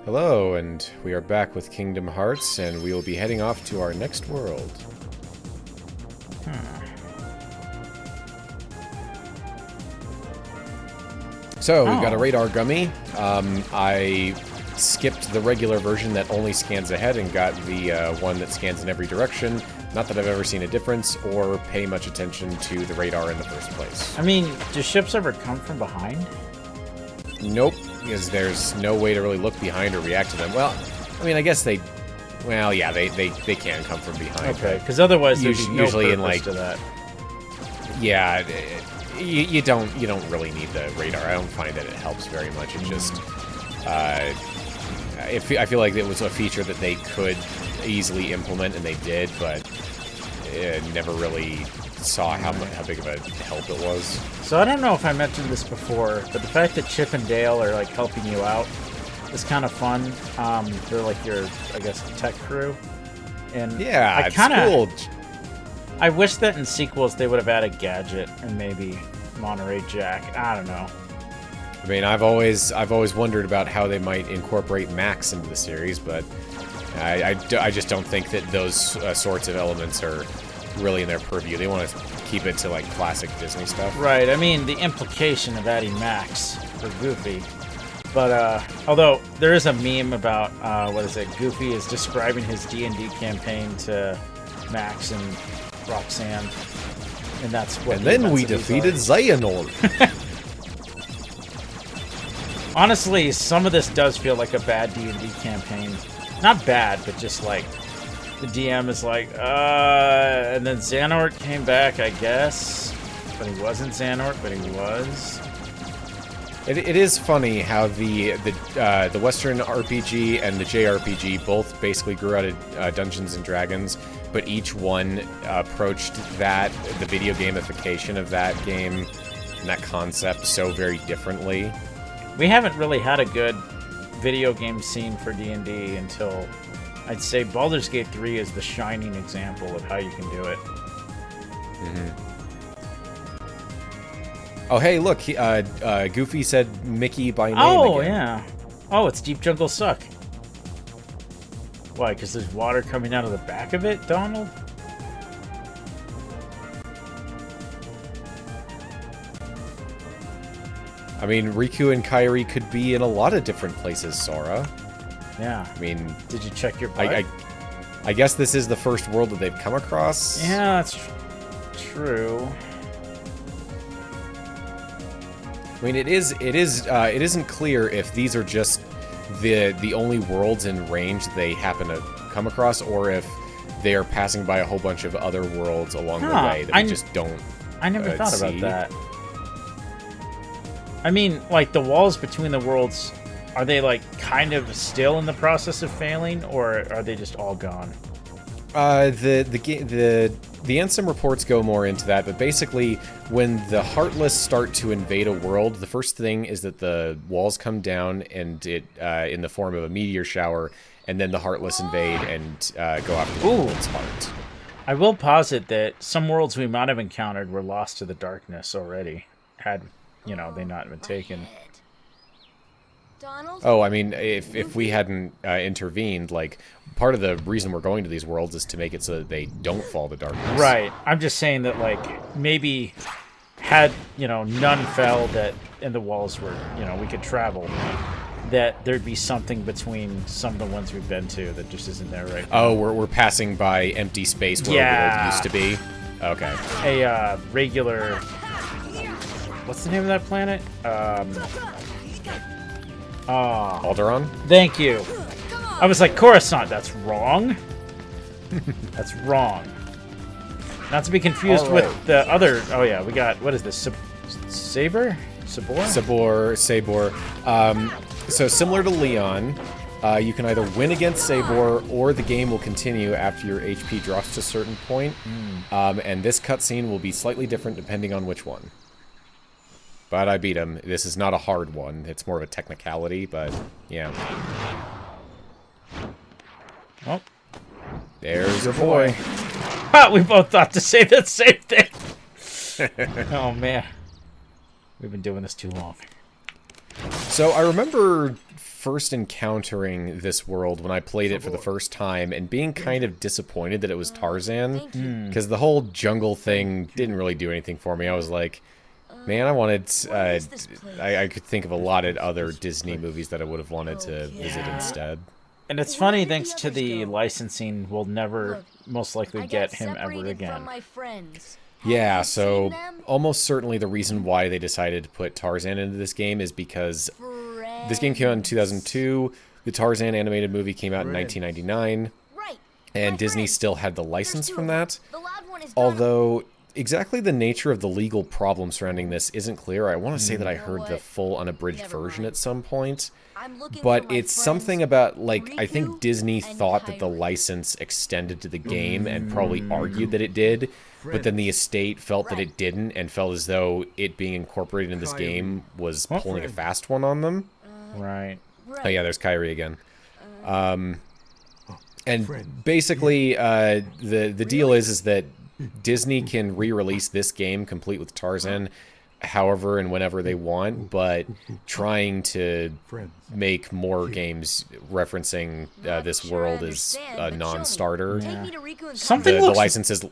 Hello, and we are back with Kingdom Hearts, and we will be heading off to our next world. So, we've got a radar Gummi. I skipped the regular version that only scans ahead and got the one that scans in every direction. Not that I've ever seen a difference or pay much attention to the radar in the first place. I mean, do ships ever come from behind? Nope, because there's no way to really look behind or react to them. Well, I mean, I guess they... Well, yeah, they can come from behind. Okay, because otherwise there's no usually purpose in like to that. Yeah, you don't really need the radar. I don't find that it helps very much. It just I feel like it was a feature that they could easily implement, and they did, but never really saw how big of a help it was. So I don't know if I mentioned this before, but the fact that Chip and Dale are like helping you out is kind of fun. They're like your, I guess, tech crew. And yeah, it's cool. It's cool. I wish that in sequels they would have added Gadget and maybe Monterey Jack. I don't know. I mean, I've always wondered about how they might incorporate Max into the series, but I just don't think that those sorts of elements are really in their purview. They want to keep it to like classic Disney stuff. Right. I mean, the implication of adding Max for Goofy. But although there is a meme about what is it? Goofy is describing his D&D campaign to Max and Roxanne, and that's what. And then we defeated Xehanort. Honestly, some of this does feel like a bad D&D campaign. Not bad, but just like the DM is like, and then Xehanort came back, I guess, but he wasn't Xehanort, but he was. It is funny how the Western RPG and the JRPG both basically grew out of Dungeons and Dragons, but each one approached the video gamification of that game and that concept so very differently. We haven't really had a good video game scene for D&D until, I'd say, Baldur's Gate 3 is the shining example of how you can do it. Mm-hmm. Oh, hey, look, Goofy said Mickey by name Oh, again. yeah. Oh, it's Deep Jungle Suck. Why, because there's water coming out of the back of it, Donald? I mean, Riku and Kairi could be in a lot of different places, Sora. Yeah. I mean... Did you check your butt? I guess this is the first world that they've come across. Yeah, that's true. I mean, it isn't clear if these are just the only worlds in range they happen to come across, or if they are passing by a whole bunch of other worlds along the way that we just don't I never thought see. about that. I mean, like, the walls between the worlds, are they, like, kind of still in the process of failing, or are they just all gone? The Ansem reports go more into that, but basically, when the Heartless start to invade a world, the first thing is that the walls come down, and it in the form of a meteor shower, and then the Heartless invade and go after the world's heart. I will posit that some worlds we might have encountered were lost to the darkness already, had, you know, they not been taken. Oh, I mean, if we hadn't intervened, like, part of the reason we're going to these worlds is to make it so that they don't fall to darkness. Right. I'm just saying that, like, maybe had, you know, none fell that, and the walls were, you know, we could travel, that there'd be something between some of the ones we've been to that just isn't there right now. Oh, we're passing by empty space where a world used to be? Okay. A regular... What's the name of that planet? Alderaan? Thank you. I was like, Coruscant. That's wrong. That's wrong. Not to be confused with the other... Oh, yeah. We got... What is this? Saber? Sabor? Sabor. So similar to Leon, you can either win against Sabor, or the game will continue after your HP drops to a certain point. And this cutscene will be slightly different depending on which one. But I beat him. This is not a hard one. It's more of a technicality, but yeah. Oh. There's your boy. We both thought to say the same thing. Oh, man. We've been doing this too long. So I remember first encountering this world when I played it for the first time and being kind of disappointed that it was Tarzan, because the whole jungle thing didn't really do anything for me. I was like, man, I wanted... I could think of a lot of other Disney movies that I would have wanted to visit instead. And it's funny, thanks to the licensing, we'll never most likely get him ever again. Yeah, so almost certainly the reason why they decided to put Tarzan into this game is because this game came out in 2002, the Tarzan animated movie came out in 1999, and Disney still had the license from that. Although exactly the nature of the legal problem surrounding this isn't clear. I want to say that I heard the full unabridged version at some point. But it's something about, like, I think Disney thought that the license extended to the game and probably argued that it did, but then the estate felt that it didn't and felt as though it being incorporated in this game was pulling a fast one on them. Right. Oh yeah, there's Kyrie again. And basically, the deal is that Disney can re-release this game complete with Tarzan however and whenever they want, but trying to make more games referencing this world is a non-starter. Yeah. Something the license is...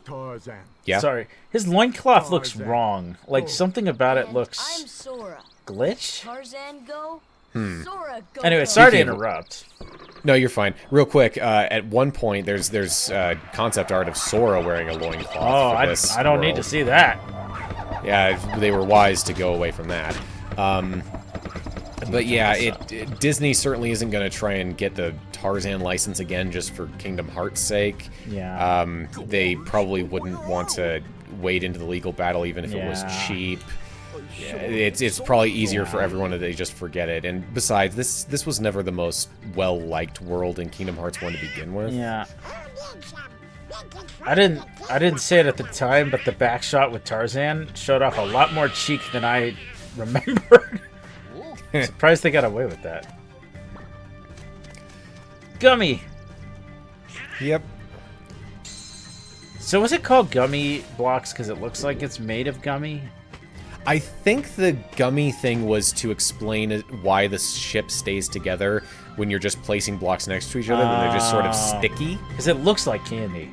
Yeah? Sorry. His loincloth looks wrong. Like, something about it looks... glitch? Anyway, sorry to interrupt. No, you're fine. Real quick, at one point, there's concept art of Sora wearing a loincloth. Oh, I don't need to see that. Yeah, they were wise to go away from that. But yeah, Disney certainly isn't going to try and get the Tarzan license again just for Kingdom Hearts' sake. Yeah. They probably wouldn't want to wade into the legal battle even if it was cheap. It's probably easier for everyone that they just forget it. And besides, this was never the most well-liked world in Kingdom Hearts 1 to begin with. Yeah. I didn't say it at the time, but the back shot with Tarzan showed off a lot more cheek than I remembered. Surprised they got away with that. Gummi. Yep. So is it called Gummi blocks because it looks like it's made of gummy? I think the Gummi thing was to explain why the ship stays together when you're just placing blocks next to each other, when they're just sort of sticky. Because it looks like candy.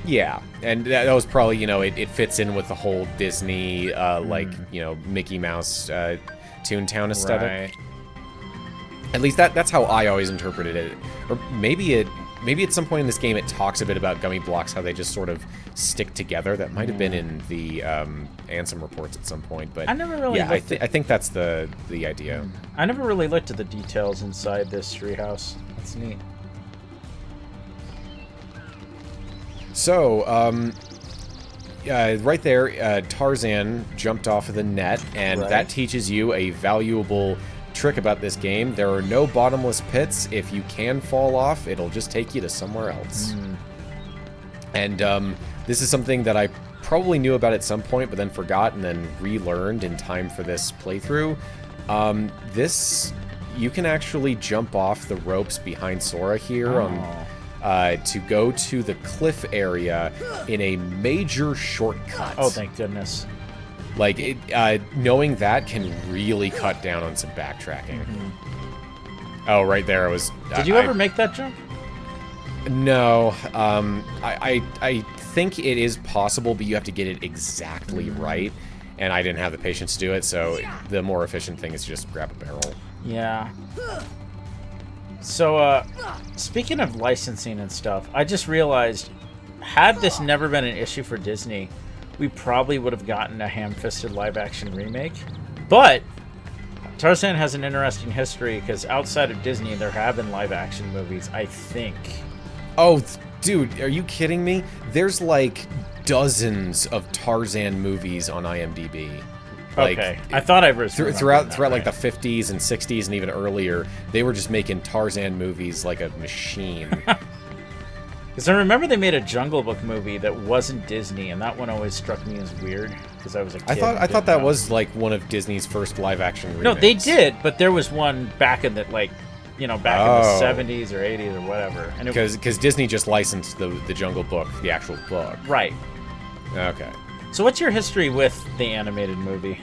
Yeah, and that was probably, you know, it fits in with the whole Disney, like, you know, Mickey Mouse Toontown aesthetic. Right. At least that's how I always interpreted it. Or maybe at some point in this game it talks a bit about gummy blocks, how they just sort of stick together. That might have been in the Ansem reports at some point, but I never really I think that's the idea. I never really looked at the details inside this treehouse. That's neat. So, right there, Tarzan jumped off of the net, and that teaches you a valuable trick about this game. There are no bottomless pits. If you can fall off, it'll just take you to somewhere else. And this is something that I probably knew about at some point, but then forgot and then relearned in time for this playthrough. You can actually jump off the ropes behind Sora here to go to the cliff area in a major shortcut. Oh, thank goodness. Like, knowing that can really cut down on some backtracking. Oh, right there it was... Did you ever make that jump? No. I think it is possible, but you have to get it exactly right. And I didn't have the patience to do it, so the more efficient thing is just grab a barrel. Yeah. So, speaking of licensing and stuff, I just realized, had this never been an issue for Disney, we probably would have gotten a ham-fisted live-action remake. But Tarzan has an interesting history, because outside of Disney, there have been live-action movies, I think. Oh, dude, are you kidding me? There's, like, dozens of Tarzan movies on IMDb. Like, okay, I thought I was throughout like the 50s and 60s and even earlier, they were just making Tarzan movies like a machine. Because I remember they made a Jungle Book movie that wasn't Disney, and that one always struck me as weird because I was a kid. I thought that was like one of Disney's first live-action remakes. No, they did, but there was one back in the in the 70s or 80s or whatever. Because Disney just licensed the Jungle Book, the actual book. Right. Okay. So what's your history with the animated movie?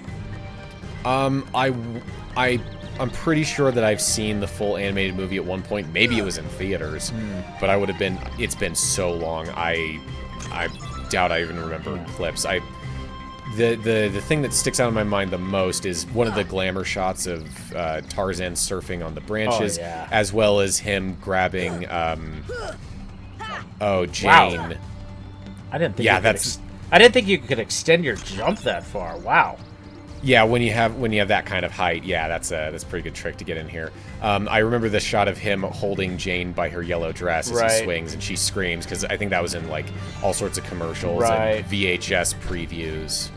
I I'm pretty sure that I've seen the full animated movie at one point. Maybe it was in theaters, but I would have been. It's been so long. I doubt I even remember clips. The thing that sticks out in my mind the most is one of the glamour shots of Tarzan surfing on the branches, as well as him grabbing Jane. Wow. I didn't think. I didn't think you could extend your jump that far. Wow. Yeah, when you have that kind of height, yeah, that's a pretty good trick to get in here. I remember the shot of him holding Jane by her yellow dress as he swings and she screams, because I think that was in like all sorts of commercials and VHS previews.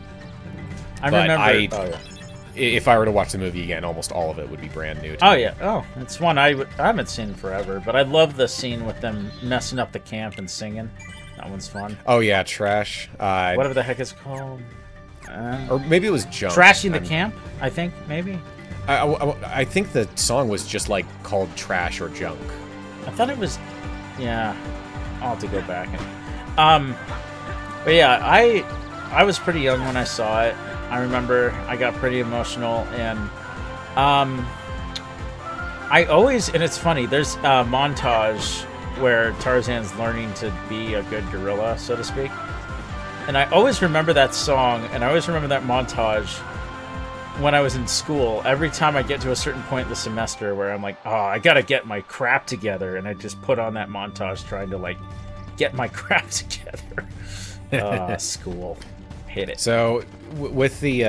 I remember. If I were to watch the movie again, almost all of it would be brand new to me. Yeah. Oh, it's one I haven't seen forever, but I love the scene with them messing up the camp and singing. That one's fun. Oh yeah, Trash. Whatever the heck it's called. Or maybe it was Junk. Trashing the Camp, I think, maybe. I think the song was just like called Trash or Junk. I thought it was. Yeah, I'll have to go back and. But yeah, I was pretty young when I saw it. I remember I got pretty emotional, and I always, and it's funny. There's a montage where Tarzan's learning to be a good gorilla, so to speak. And I always remember that song, and I always remember that montage when I was in school. Every time I get to a certain point in the semester where I'm like, oh, I gotta get my crap together, and I just put on that montage trying to, like, get my crap together. School. Hate it. So, with the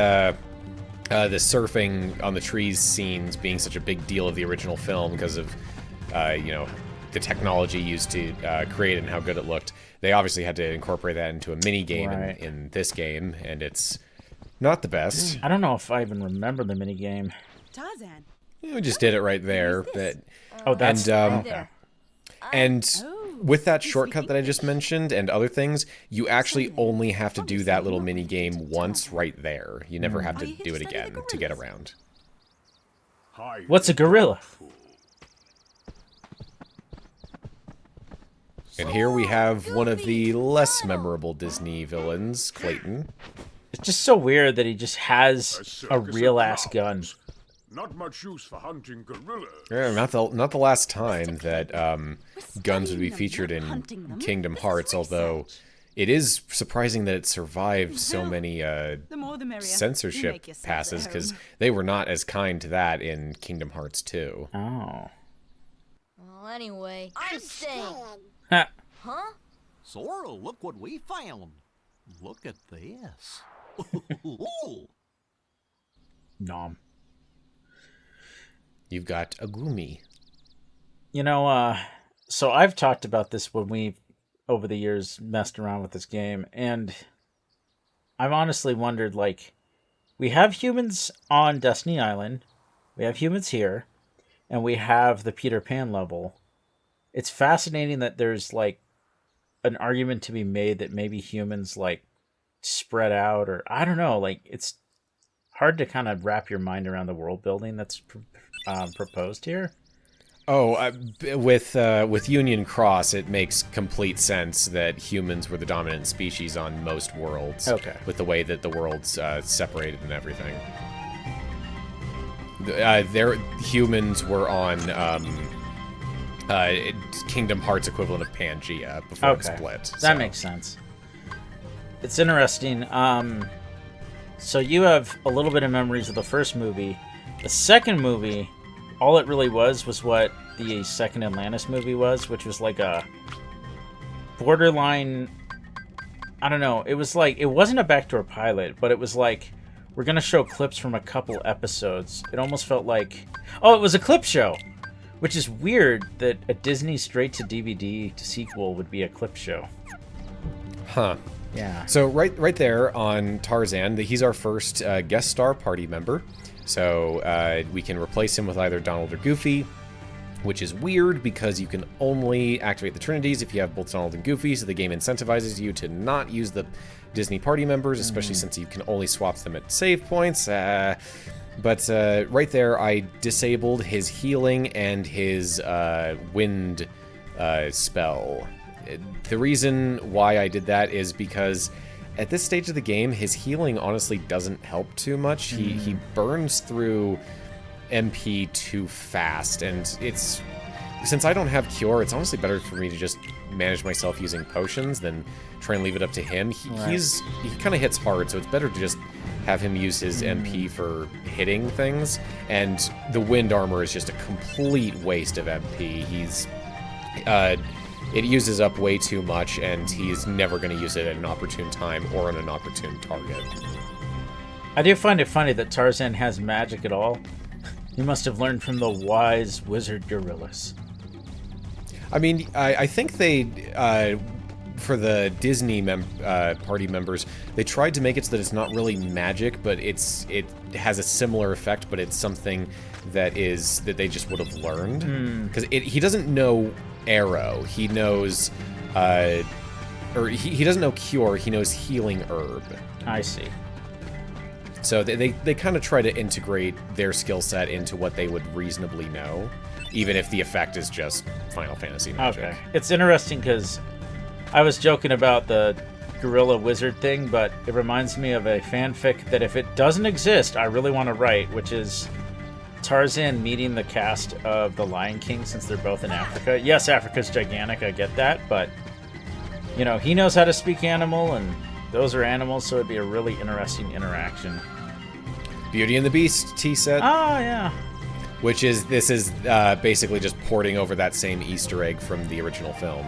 surfing on the trees scenes being such a big deal of the original film because of, the technology used to create it and how good it looked, they obviously had to incorporate that into a mini game in this game, and it's not the best. I don't know if I even remember the mini game. Tarzan. We just did it right there. That's okay. And with that shortcut that I just mentioned and other things, you actually only have to do that little mini game once right there. You never have to do it again to get around. What's a gorilla? And here we have one of the less memorable Disney villains, Clayton. It's just so weird that he just has a real-ass gun. Not much use for hunting gorillas. Yeah, not the last time that guns would be featured in Kingdom Hearts, although it is surprising that it survived so many censorship passes, because they were not as kind to that in Kingdom Hearts 2. Oh. Well, anyway, I'm staying. Huh? Sora, look what we found. Look at this. Nom. You've got a Gummi. So I've talked about this when we've, over the years, messed around with this game, and I've honestly wondered, like, we have humans on Destiny Island, we have humans here, and we have the Peter Pan level. It's fascinating that there's, like, an argument to be made that maybe humans, like, spread out, or I don't know, like, it's hard to kind of wrap your mind around the world building that's proposed here. With Union Cross, it makes complete sense that humans were the dominant species on most worlds. Okay. With the way that the world's separated and everything. Humans were on Kingdom Hearts equivalent of Pangea before it split. That makes sense. It's interesting. So you have a little bit of memories of the first movie. The second movie, all it really was what the second Atlantis movie was, which was like a borderline, I don't know, it was like, it wasn't a backdoor pilot, but it was like, we're going to show clips from a couple episodes. It almost felt like, it was a clip show, which is weird that a Disney straight-to-DVD sequel would be a clip show. Huh. Yeah. So right there on Tarzan, he's our first guest star party member. So we can replace him with either Donald or Goofy, which is weird because you can only activate the Trinities if you have both Donald and Goofy, so the game incentivizes you to not use the Disney party members, especially since you can only swap them at save points. But right there, I disabled his healing and his wind spell. The reason why I did that is because at this stage of the game, his healing honestly doesn't help too much. He burns through MP too fast, and since I don't have Cure, it's honestly better for me to just manage myself using potions than try and leave it up to him. He kind of hits hard, so it's better to just have him use his MP for hitting things, and the wind armor is just a complete waste of MP. It uses up way too much, and he's never going to use it at an opportune time or on an opportune target. I do find it funny that Tarzan has magic at all. He must have learned from the wise wizard gorillas. I mean, I think they, for the Disney party members, they tried to make it so that it's not really magic, but it has a similar effect, but it's something that they just would have learned. Because he doesn't know Arrow. He knows, or he doesn't know Cure. He knows Healing Herb. I see. So they kind of try to integrate their skill set into what they would reasonably know, even if the effect is just Final Fantasy magic. Okay. It's interesting because I was joking about the gorilla wizard thing, but it reminds me of a fanfic that if it doesn't exist, I really want to write, which is Tarzan meeting the cast of The Lion King since they're both in Africa. Yes, Africa's gigantic, I get that, but, you know, he knows how to speak animal, and those are animals, so it'd be a really interesting interaction. Beauty and the Beast T-set. Oh, yeah. This is basically just porting over that same Easter egg from the original film.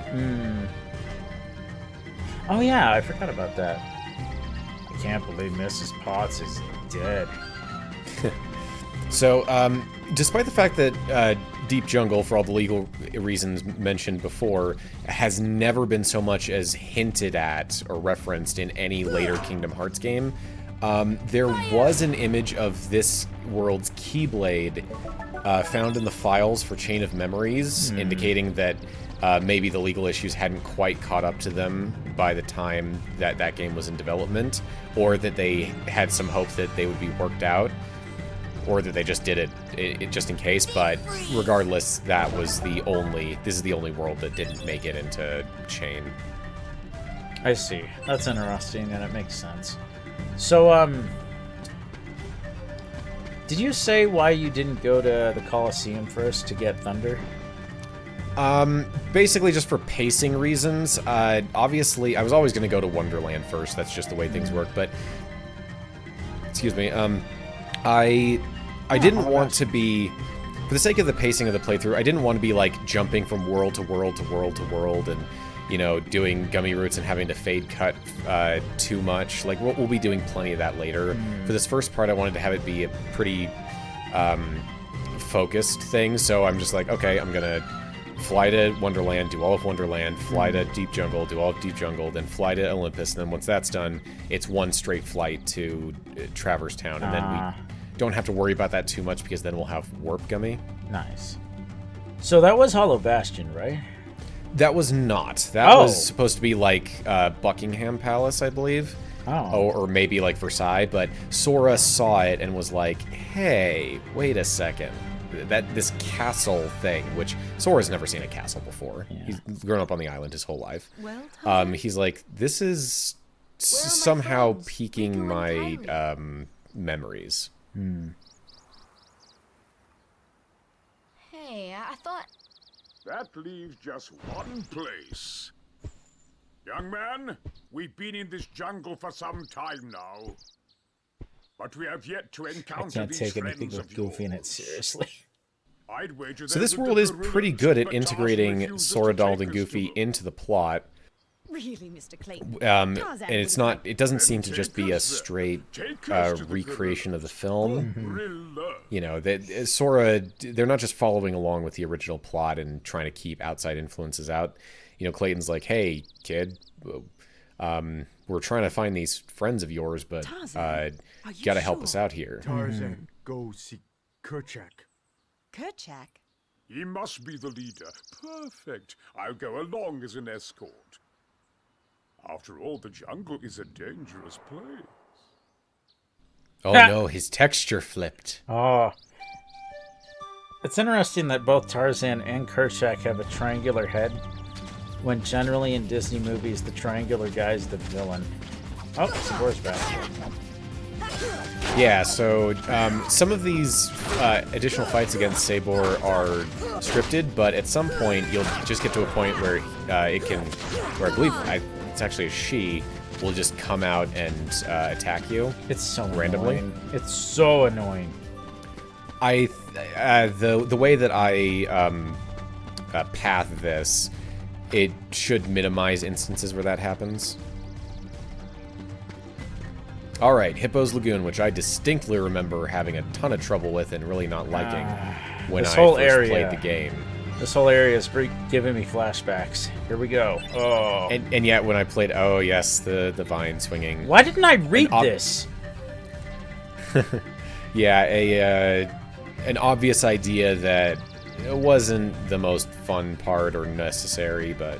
Oh, yeah, I forgot about that. I can't believe Mrs. Potts is dead. So, despite the fact that Deep Jungle, for all the legal reasons mentioned before, has never been so much as hinted at or referenced in any later Kingdom Hearts game, there was an image of this world's Keyblade found in the files for Chain of Memories, indicating that maybe the legal issues hadn't quite caught up to them by the time that game was in development, or that they had some hope that they would be worked out, or that they just did it just in case. But regardless, this is the only world that didn't make it into Chain. I see. That's interesting, and it makes sense. So, did you say why you didn't go to the Colosseum first to get Thunder? Basically just for pacing reasons. Obviously, I was always going to go to Wonderland first. That's just the way things work, but... Excuse me. I didn't want to be... For the sake of the pacing of the playthrough, I didn't want to be, like, jumping from world to world to world to world and, you know, doing gummy routes and having to fade cut too much. Like, we'll be doing plenty of that later. For this first part, I wanted to have it be a pretty focused thing, so I'm just like, okay, I'm gonna fly to Wonderland, do all of Wonderland, fly to Deep Jungle, do all of Deep Jungle, then fly to Olympus, and then once that's done, it's one straight flight to Traverse Town, and then we don't have to worry about that too much because then we'll have Warp Gummy. Nice. So that was Hollow Bastion, right? That was not. That was supposed to be like Buckingham Palace, I believe. Or maybe like Versailles, but Sora saw it and was like, hey, wait a second. This castle thing, which Sora's never seen a castle before. Yeah. He's grown up on the island his whole life. Well, he's like, this is somehow piquing my memories. Hey, I thought... That leaves just one place. Young man, we've been in this jungle for some time now. But we have yet to encounter I can't take anything with Goofy in it seriously. I'd wager so this world is pretty good at integrating Sora, Donald, and Goofy into the plot. Really, Mr. Clayton. And it's not. It doesn't seem to just be a straight recreation of the film. You know, that Sora, they're not just following along with the original plot and trying to keep outside influences out. You know, Clayton's like, "Hey, kid, we're trying to find these friends of yours, but you gotta help us out here." Tarzan, go see Kerchak. Kerchak? He must be the leader. Perfect. I'll go along as an escort. After all, the jungle is a dangerous place. Oh no, his texture flipped. Oh. It's interesting that both Tarzan and Kerchak have a triangular head, when generally in Disney movies the triangular guy's the villain. Oh, Sabor's back. Yeah, so some of these additional fights against Sabor are scripted, but at some point you'll just get to a point where where I believe it's actually a she, will just come out and attack you. It's so randomly. Annoying. It's so annoying. The way that I path this, it should minimize instances where that happens. Alright, Hippo's Lagoon, which I distinctly remember having a ton of trouble with and really not liking when I first played the game. This whole area is giving me flashbacks. Here we go. Oh. And yet when I played, oh yes, the vine swinging. Why didn't I read this? Yeah, an obvious idea that it wasn't the most fun part or necessary, but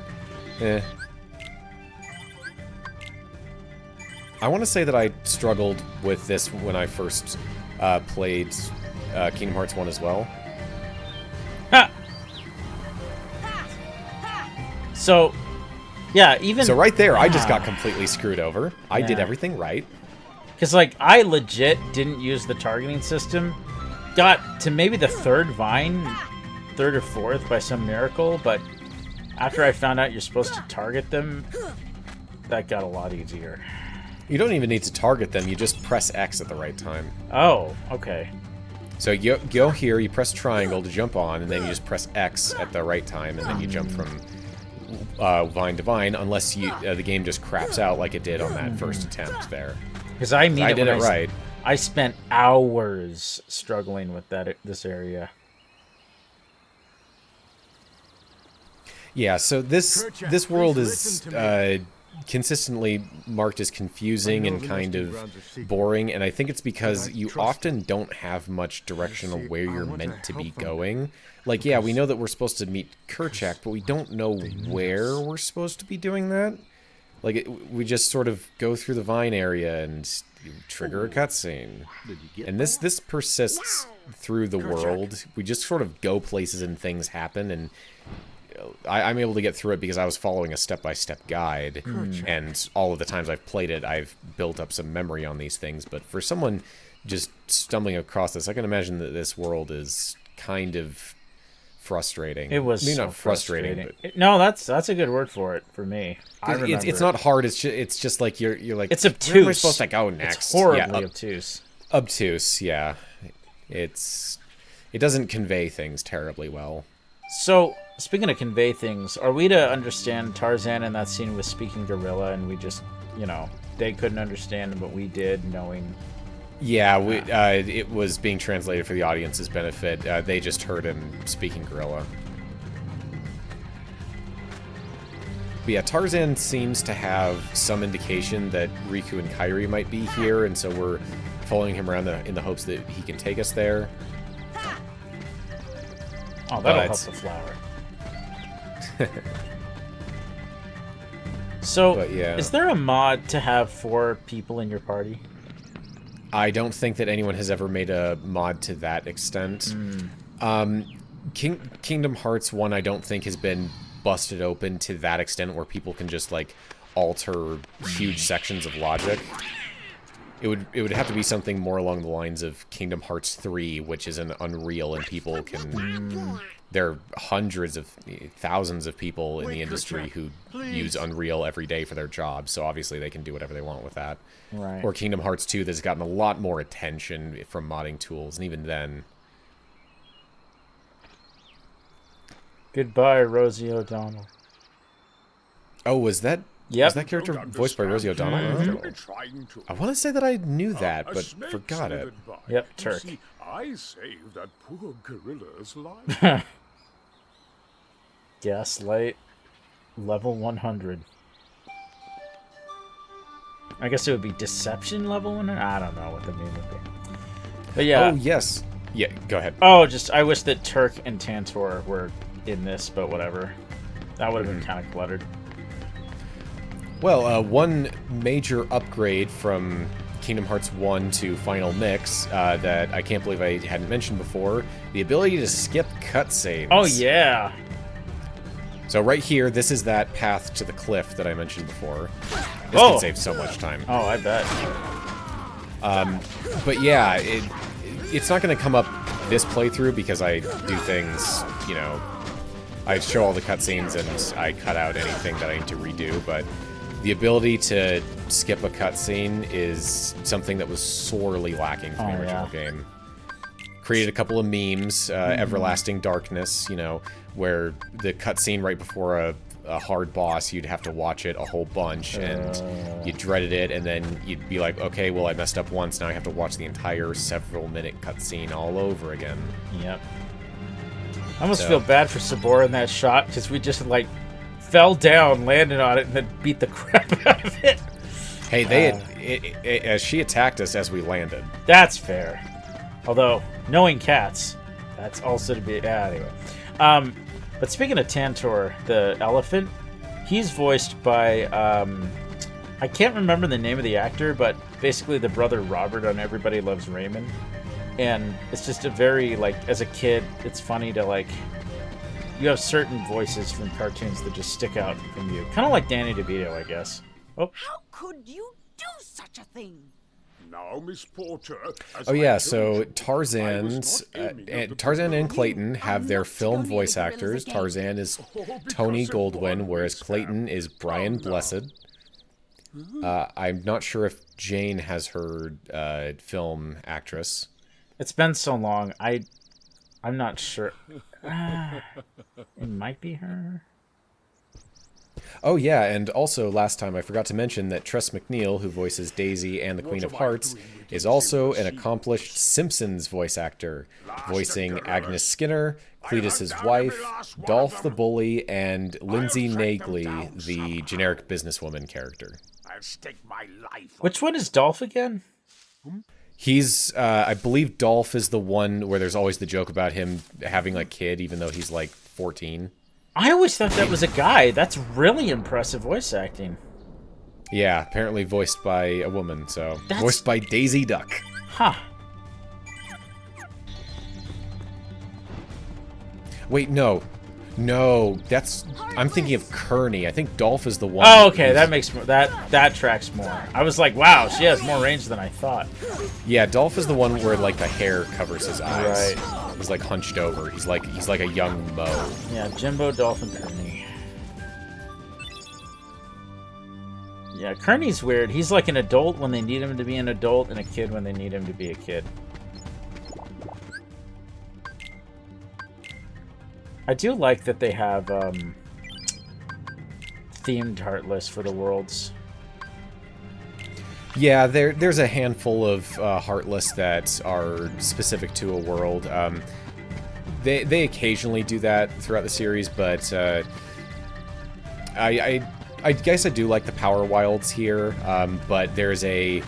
I want to say that I struggled with this when I first played Kingdom Hearts 1 as well. Ha! So, yeah, even... So right there, I just got completely screwed over. I did everything right. Because, like, I legit didn't use the targeting system. Got to maybe the third vine, third or fourth by some miracle, but after I found out you're supposed to target them, that got a lot easier. You don't even need to target them, you just press X at the right time. Oh, okay. So you go here, you press triangle to jump on, and then you just press X at the right time, and then you jump from vine to vine, unless the game just craps out like it did on that first attempt there. Because I did it right. I spent hours struggling with this area. Yeah, so this world is consistently marked as confusing and kind of boring, and I think it's because you often don't have much direction on where you're meant to be going. Like, yeah, we know that we're supposed to meet Kerchak, but we don't know where we're supposed to be doing that. Like, we just sort of go through the vine area and trigger a cutscene. And this persists through the world. We just sort of go places and things happen, and I'm able to get through it because I was following a step-by-step guide, and all of the times I've played it, I've built up some memory on these things. But for someone just stumbling across this, I can imagine that this world is kind of frustrating. It was maybe so not frustrating. But no, that's a good word for it for me. It's not hard. It's just like you're like, it's obtuse. Where am I supposed to go next? It's horribly obtuse. Obtuse, yeah. It doesn't convey things terribly well. So, speaking of convey things, are we to understand Tarzan in that scene with speaking gorilla, and we just, they couldn't understand, but we did, knowing... Yeah, it was being translated for the audience's benefit. They just heard him speaking gorilla. But yeah, Tarzan seems to have some indication that Riku and Kairi might be here, and so we're following him around in the hopes that he can take us there. Oh, that'll help the flower. So, yeah. Is there a mod to have 4 people in your party? I don't think that anyone has ever made a mod to that extent. Kingdom Hearts 1, I don't think, has been busted open to that extent where people can just, like, alter huge sections of logic. It would have to be something more along the lines of Kingdom Hearts 3, which is an Unreal, and people can... There are hundreds of thousands of people in the industry who use Unreal every day for their jobs, so obviously they can do whatever they want with that. Right. Or Kingdom Hearts 2 that's gotten a lot more attention from modding tools, and even then... Goodbye, Rosie O'Donnell. Oh, was that... Yep. Was that character voiced by Rosie O'Donnell? I want to say that I knew that, but forgot it. Yep, Turk. See, I saved that poor gorilla's life. Gaslight, level 100. I guess it would be Deception level 100? I don't know what the name would be. But yeah. Oh, yes. Yeah, go ahead. Oh, I wish that Turk and Tantor were in this, but whatever. That would have been kind of cluttered. Well, one major upgrade from Kingdom Hearts 1 to Final Mix that I can't believe I hadn't mentioned before, the ability to skip cutscenes. Oh, yeah. So right here, this is that path to the cliff that I mentioned before. This can save so much time. Oh, I bet. But yeah, it's not going to come up this playthrough because I do things, you know, I show all the cutscenes and I cut out anything that I need to redo, but the ability to skip a cutscene is something that was sorely lacking from the original game. Created a couple of memes, Everlasting Darkness, you know, where the cutscene right before a hard boss, you'd have to watch it a whole bunch, and you dreaded it, and then you'd be like, okay, well, I messed up once, now I have to watch the entire several-minute cutscene all over again. Yep. I almost feel bad for Sabor in that shot, because we just, like, fell down, landed on it, and then beat the crap out of it. Hey, as she attacked us as we landed. That's fair. Although, knowing cats, that's also to be... anyway. But speaking of Tantor, the elephant, he's voiced by... I can't remember the name of the actor, but basically the brother Robert on Everybody Loves Raymond. And it's just a very, like, as a kid, it's funny to, like... You have certain voices from cartoons that just stick out from you. Kind of like Danny DeVito, I guess. Oh. How could you do such a thing? Now, Miss Porter. Oh yeah, so Tarzan and Clayton have their film voice actors. Tarzan is Tony Goldwyn, whereas Clayton is Brian Blessed. I'm not sure if Jane has her film actress. It's been so long. I'm not sure. It might be her. Oh yeah, and also last time I forgot to mention that Tress MacNeille, who voices Daisy and the Queen of Hearts, is also an accomplished Simpsons voice actor, voicing Agnes Skinner, Cletus's wife, Dolph the Bully, and Lindsay Nagley, the generic businesswoman character. I'll stake my life. Which one is Dolph again? He's, I believe Dolph is the one where there's always the joke about him having a kid, even though he's like 14. I always thought that was a guy. That's really impressive voice acting. Yeah, apparently voiced by a woman, so... Voiced by Daisy Duck. Huh. Wait, no. No, that's... I'm thinking of Kearney. I think Dolph is the one... Oh, okay, that makes more... That tracks more. I was like, wow, she has more range than I thought. Yeah, Dolph is the one where, like, the hair covers his eyes. Right. He's, like, hunched over. He's like a young Mo. Yeah, Jimbo, Dolph, and Kearney. Yeah, Kearney's weird. He's like an adult when they need him to be an adult, and a kid when they need him to be a kid. I do like that they have themed heart lists for the worlds. Yeah, there's a handful of heart lists that are specific to a world. They occasionally do that throughout the series, but I guess I do like the Power Wilds here. But there's a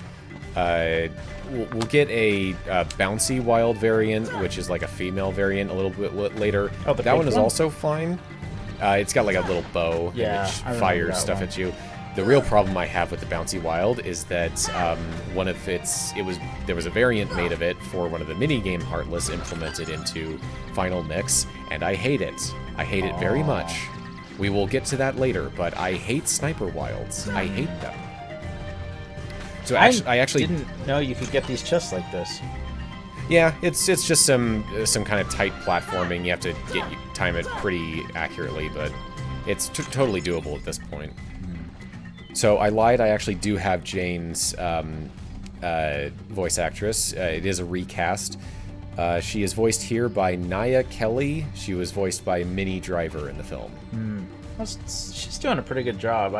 we'll get a bouncy wild variant, which is like a female variant a little bit later. Oh, that one is also fine. It's got like a little bow, yeah, which fires stuff at you. The real problem I have with the bouncy wild is that one of there was a variant made of it for one of the minigame heartless implemented into Final Mix, and I hate it. I hate it very much. We will get to that later, but I hate sniper wilds. I hate them. So I actually didn't know you could get these chests like this. Yeah, it's just some kind of tight platforming. You have to time it pretty accurately, but it's totally doable at this point. So I lied. I actually do have Jane's voice actress. It is a recast. She is voiced here by Nia Kelly. She was voiced by Minnie Driver in the film. She's doing a pretty good job.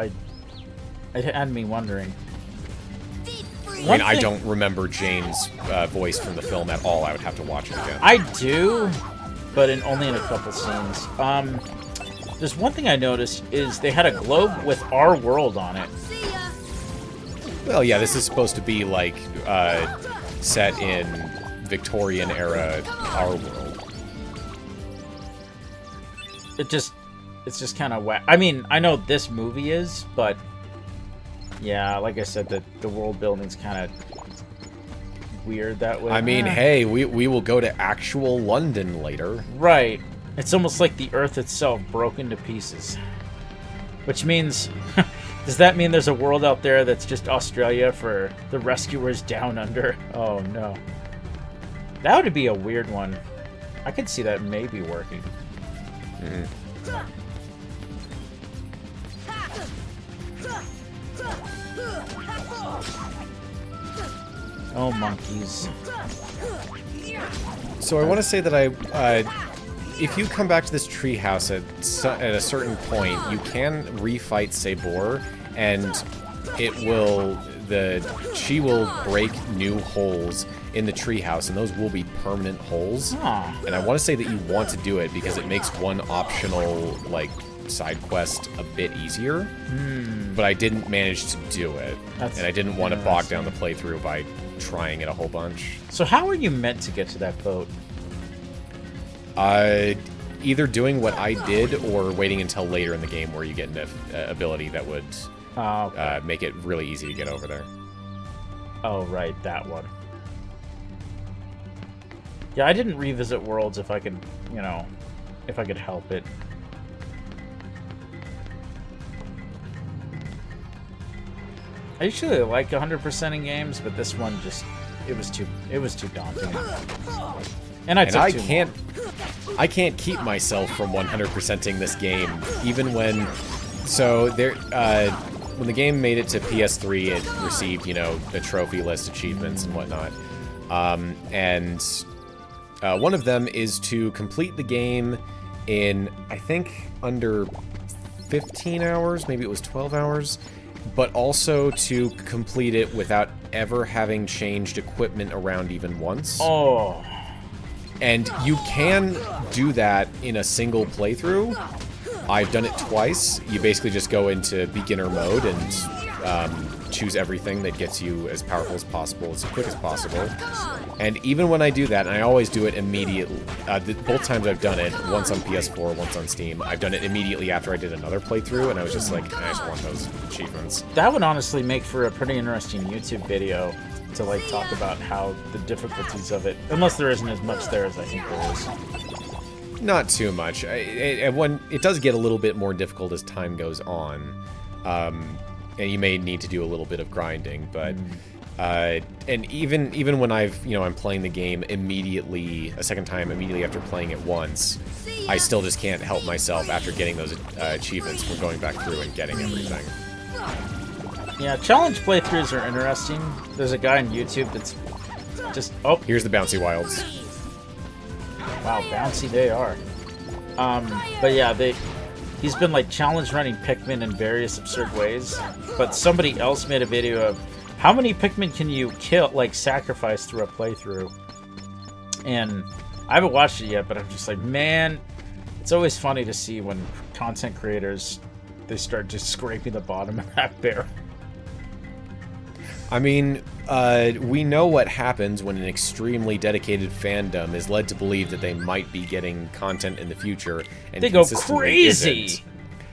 It had me wondering. I mean, I don't remember Jane's voice from the film at all. I would have to watch it again. I do, but only in a couple scenes. There's one thing I noticed is they had a globe with our world on it. Well, yeah, this is supposed to be like set in Victorian era our world. It's just kind of whack. I mean, I know this movie is, but yeah, like I said, the world building's kind of weird that way. I mean, hey, we will go to actual London later. Right. It's almost like the Earth itself broke into pieces. Which means Does that mean there's a world out there that's just Australia for the rescuers down under? Oh no. That would be a weird one. I could see that maybe working. Oh, monkeys. So I want to say that if you come back to this treehouse at a certain point, you can refight Sabor, and she will break new holes in the treehouse, and those will be permanent holes. Ah. And I want to say that you want to do it because it makes one optional side quest a bit easier. But I didn't manage to do it, and I didn't want to bog down the playthrough by trying it a whole bunch. So how are you meant to get to that boat? Either doing what I did or waiting until later in the game where you get an ability that would make it really easy to get over there. Oh, right, that one. Yeah, I didn't revisit Worlds if I could, if I could help it. I usually like 100%ing games, but this one it was too daunting. And I can't keep myself from 100%ing this game, even when when the game made it to PS3, it received, a trophy list, achievements, and whatnot. One of them is to complete the game in, I think, under 15 hours, maybe it was 12 hours, but also to complete it without ever having changed equipment around even once. Oh. And you can do that in a single playthrough. I've done it twice. You basically just go into beginner mode and choose everything that gets you as powerful as possible, as quick as possible. And even when I do that, and I always do it immediately, both times I've done it, once on PS4, once on Steam, I've done it immediately after I did another playthrough, and I was just like, I just want those achievements. That would honestly make for a pretty interesting YouTube video to talk about how the difficulties of it, unless there isn't as much there as I think there is. Not too much. It does get a little bit more difficult as time goes on, and you may need to do a little bit of grinding. But and even when I'm playing the game immediately a second time immediately after playing it once, I still just can't help myself after getting those achievements from going back through and getting everything. Yeah, challenge playthroughs are interesting. There's a guy on YouTube that's just here's the bouncy wilds. Wow, bouncy they are. But yeah, he's been challenge running Pikmin in various absurd ways. But somebody else made a video of how many Pikmin can you kill, sacrifice through a playthrough. And I haven't watched it yet, but I'm just like, man, it's always funny to see when content creators, they start just scraping the bottom of that barrel. I mean, we know what happens when an extremely dedicated fandom is led to believe that they might be getting content in the future, and they go crazy. Isn't.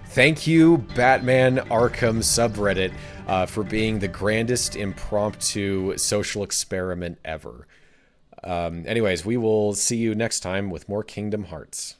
Thank you, Batman Arkham subreddit, for being the grandest impromptu social experiment ever. Anyways, we will see you next time with more Kingdom Hearts.